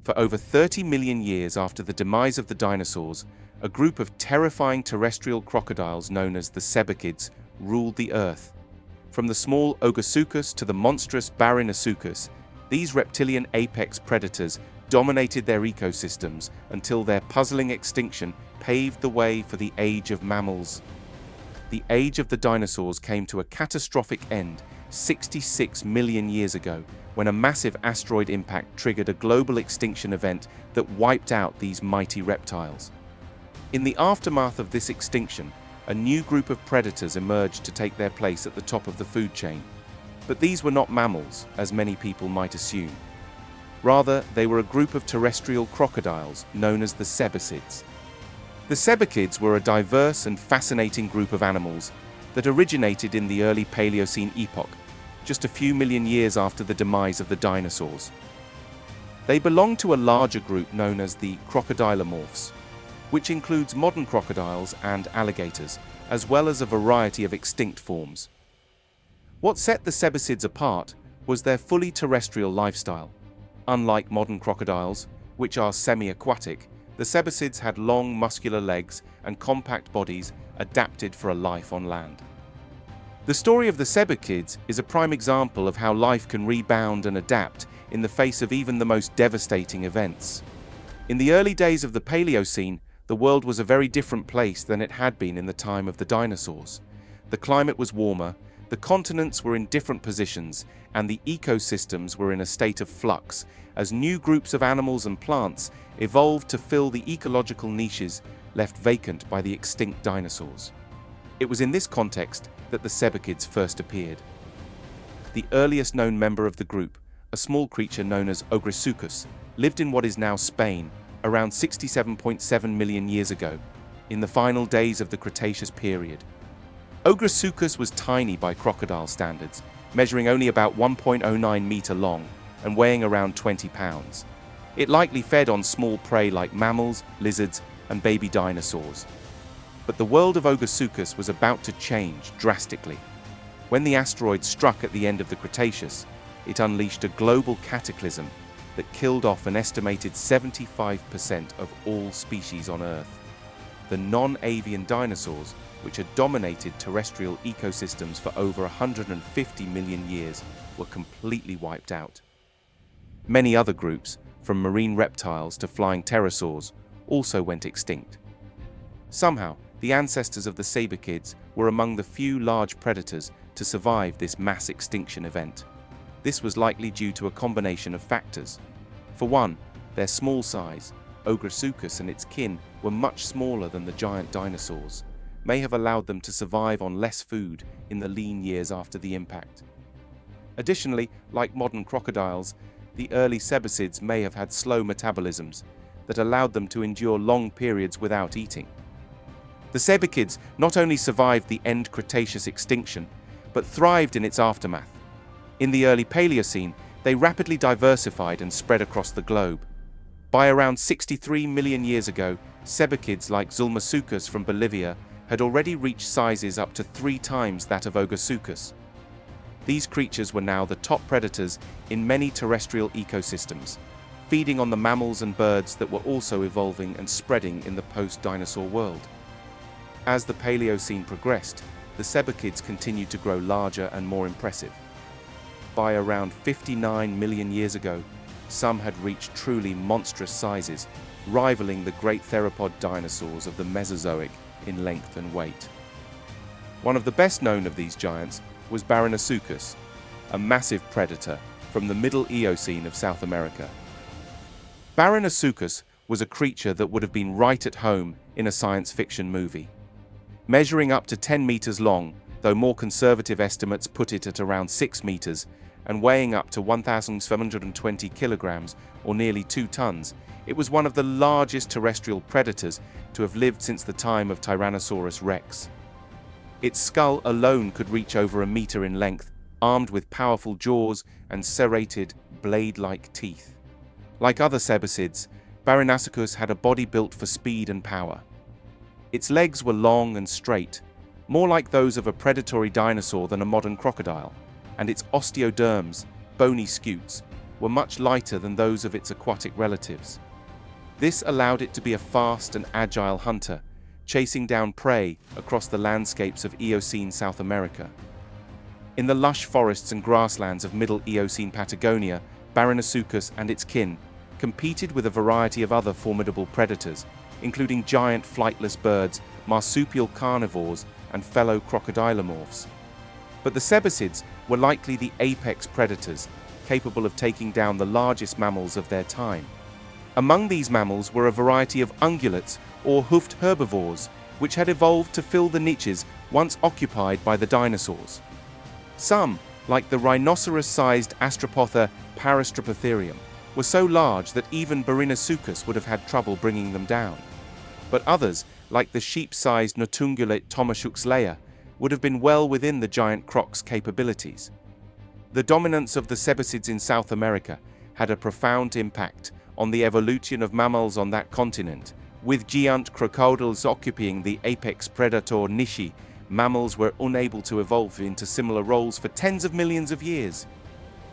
For over 30 million years after the demise of the dinosaurs, a group of terrifying terrestrial crocodiles known as the cebacids ruled the Earth. From the small Ogasuchus to the monstrous Barinasuchus, these reptilian apex predators dominated their ecosystems until their puzzling extinction paved the way for the age of mammals. The age of the dinosaurs came to a catastrophic end 66 million years ago, when a massive asteroid impact triggered a global extinction event that wiped out these mighty reptiles. In the aftermath of this extinction, a new group of predators emerged to take their place at the top of the food chain. But these were not mammals, as many people might assume. Rather, they were a group of terrestrial crocodiles known as the cebacids. The cebacids were a diverse and fascinating group of animals that originated in the early Paleocene epoch, just a few million years after the demise of the dinosaurs. They belong to a larger group known as the crocodilomorphs, which includes modern crocodiles and alligators, as well as a variety of extinct forms. What set the cebacids apart was their fully terrestrial lifestyle. Unlike modern crocodiles, which are semi-aquatic, the cebacids had long, muscular legs and compact bodies adapted for a life on land. The story of the cebacids is a prime example of how life can rebound and adapt in the face of even the most devastating events. In the early days of the Paleocene, the world was a very different place than it had been in the time of the dinosaurs. The climate was warmer, the continents were in different positions, and the ecosystems were in a state of flux as new groups of animals and plants evolved to fill the ecological niches left vacant by the extinct dinosaurs. It was in this context that the cebacids first appeared. The earliest known member of the group, a small creature known as Ogasuchus, lived in what is now Spain around 67.7 million years ago, in the final days of the Cretaceous period. Ogasuchus was tiny by crocodile standards, measuring only about 1.09 meter long and weighing around 20 pounds. It likely fed on small prey like mammals, lizards, and baby dinosaurs. But the world of Ogasuchus was about to change drastically. When the asteroid struck at the end of the Cretaceous, it unleashed a global cataclysm that killed off an estimated 75% of all species on Earth. The non-avian dinosaurs, which had dominated terrestrial ecosystems for over 150 million years, were completely wiped out. Many other groups, from marine reptiles to flying pterosaurs, also went extinct. Somehow, the ancestors of the cebacids were among the few large predators to survive this mass extinction event. This was likely due to a combination of factors. For one, their small size, Ogasuchus and its kin were much smaller than the giant dinosaurs, may have allowed them to survive on less food in the lean years after the impact. Additionally, like modern crocodiles, the early cebacids may have had slow metabolisms that allowed them to endure long periods without eating. The cebacids not only survived the end Cretaceous extinction, but thrived in its aftermath. In the early Paleocene, they rapidly diversified and spread across the globe. By around 63 million years ago, cebacids like Zulmasuchus from Bolivia had already reached sizes up to 3 times that of Ogasuchus. These creatures were now the top predators in many terrestrial ecosystems, feeding on the mammals and birds that were also evolving and spreading in the post-dinosaur world. As the Paleocene progressed, the cebacids continued to grow larger and more impressive. By around 59 million years ago, some had reached truly monstrous sizes, rivaling the great theropod dinosaurs of the Mesozoic in length and weight. One of the best known of these giants was Barinasuchus, a massive predator from the Middle Eocene of South America. Barinasuchus was a creature that would have been right at home in a science fiction movie. Measuring up to 10 meters long, though more conservative estimates put it at around 6 meters, and weighing up to 1,720 kilograms, or nearly 2 tons, it was one of the largest terrestrial predators to have lived since the time of Tyrannosaurus rex. Its skull alone could reach over a meter in length, armed with powerful jaws and serrated, blade-like teeth. Like other cebacids, Barinasuchus had a body built for speed and power. Its legs were long and straight, more like those of a predatory dinosaur than a modern crocodile, and its osteoderms, bony scutes, were much lighter than those of its aquatic relatives. This allowed it to be a fast and agile hunter, chasing down prey across the landscapes of Eocene South America. In the lush forests and grasslands of Middle Eocene Patagonia, Barinasuchus and its kin competed with a variety of other formidable predators, including giant flightless birds, marsupial carnivores, and fellow crocodilomorphs. But the Sebasids were likely the apex predators, capable of taking down the largest mammals of their time. Among these mammals were a variety of ungulates or hoofed herbivores, which had evolved to fill the niches once occupied by the dinosaurs. Some, like the rhinoceros-sized Astropotha parastrapitherium, were so large that even Barinasuchus would have had trouble bringing them down. But others, like the sheep-sized notungulate Tomashux would have been well within the giant Crocs' capabilities. The dominance of the Sebasids in South America had a profound impact on the evolution of mammals on that continent. With giant crocodiles occupying the apex predator niche, mammals were unable to evolve into similar roles for tens of millions of years.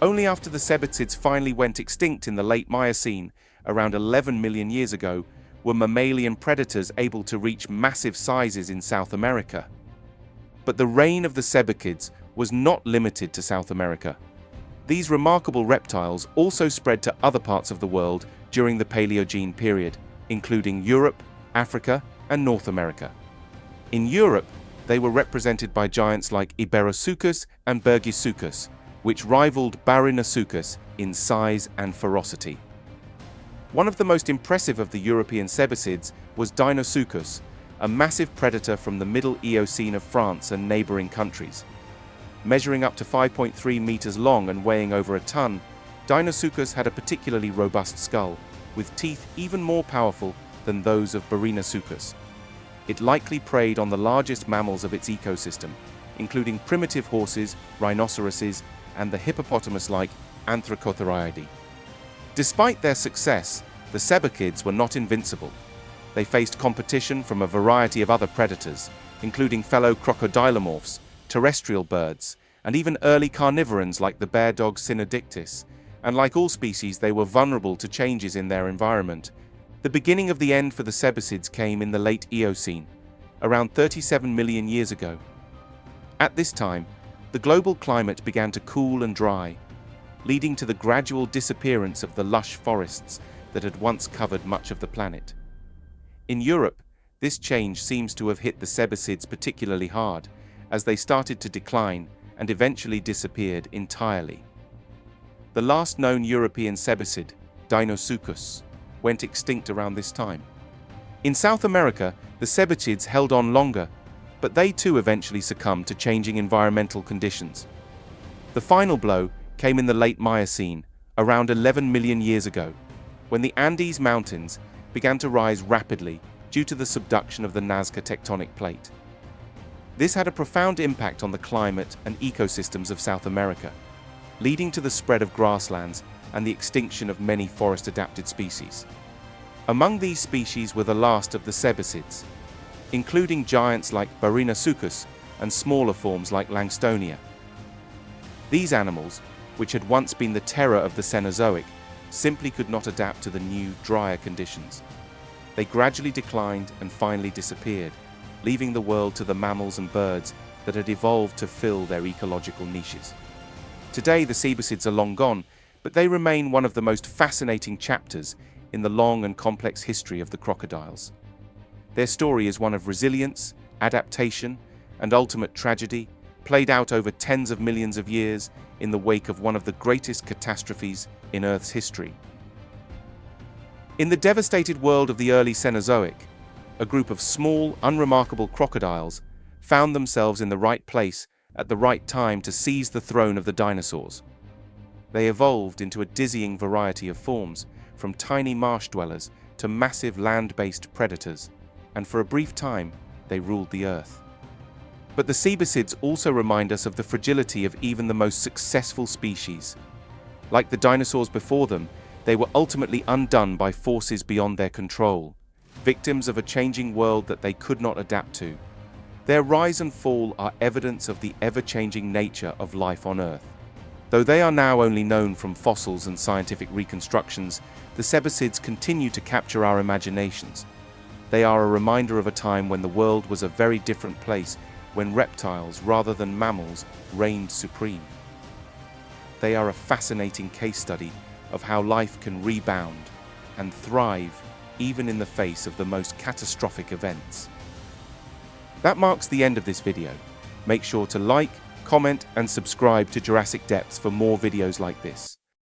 Only after the Sebasids finally went extinct in the late Miocene, around 11 million years ago, were mammalian predators able to reach massive sizes in South America. But the reign of the Sebasids was not limited to South America. These remarkable reptiles also spread to other parts of the world during the Paleogene period, including Europe, Africa, and North America. In Europe, they were represented by giants like Iberosaucus and Bergisuchus, which rivaled Barinasuchus in size and ferocity. One of the most impressive of the European Sebasids was Dinosaurs, a massive predator from the Middle Eocene of France and neighboring countries. Measuring up to 5.3 meters long and weighing over a ton, Dinosaurs had a particularly robust skull, with teeth even more powerful than those of Barinasuchus. It likely preyed on the largest mammals of its ecosystem, including primitive horses, rhinoceroses, and the hippopotamus-like Anthracotheriidae. Despite their success, the Sebasids were not invincible. They faced competition from a variety of other predators, including fellow crocodilomorphs, terrestrial birds, and even early carnivorans like the bear dog Synodictis, and like all species, they were vulnerable to changes in their environment. The beginning of the end for the Sebasids came in the late Eocene, around 37 million years ago. At this time, the global climate began to cool and dry, leading to the gradual disappearance of the lush forests that had once covered much of the planet. In Europe, this change seems to have hit the Sebasids particularly hard, as they started to decline and eventually disappeared entirely. The last known European Sebasid, Dinosaurus, went extinct around this time. In South America, the Sebasids held on longer, but they too eventually succumbed to changing environmental conditions. The final blow came in the late Miocene, around 11 million years ago, when the Andes Mountains began to rise rapidly due to the subduction of the Nazca tectonic plate. This had a profound impact on the climate and ecosystems of South America, leading to the spread of grasslands and the extinction of many forest-adapted species. Among these species were the last of the Sebasids, including giants like Barinasuchus and smaller forms like Langstonia. These animals, which had once been the terror of the Cenozoic, simply could not adapt to the new, drier conditions. They gradually declined and finally disappeared, leaving the world to the mammals and birds that had evolved to fill their ecological niches. Today, the Sebasids are long gone, but they remain one of the most fascinating chapters in the long and complex history of the crocodiles. Their story is one of resilience, adaptation, and ultimate tragedy, played out over tens of millions of years in the wake of one of the greatest catastrophes in Earth's history. In the devastated world of the early Cenozoic, a group of small, unremarkable crocodiles found themselves in the right place at the right time to seize the throne of the dinosaurs. They evolved into a dizzying variety of forms, from tiny marsh dwellers to massive land-based predators, and for a brief time, they ruled the Earth. But the Sebasids also remind us of the fragility of even the most successful species. Like the dinosaurs before them, they were ultimately undone by forces beyond their control, victims of a changing world that they could not adapt to. Their rise and fall are evidence of the ever-changing nature of life on Earth. Though they are now only known from fossils and scientific reconstructions, the Cebicids continue to capture our imaginations. They are a reminder of a time when the world was a very different place, when reptiles rather than mammals reigned supreme. They are a fascinating case study of how life can rebound and thrive even in the face of the most catastrophic events. That marks the end of this video. Make sure to like, comment, and subscribe to Jurassic Depths for more videos like this.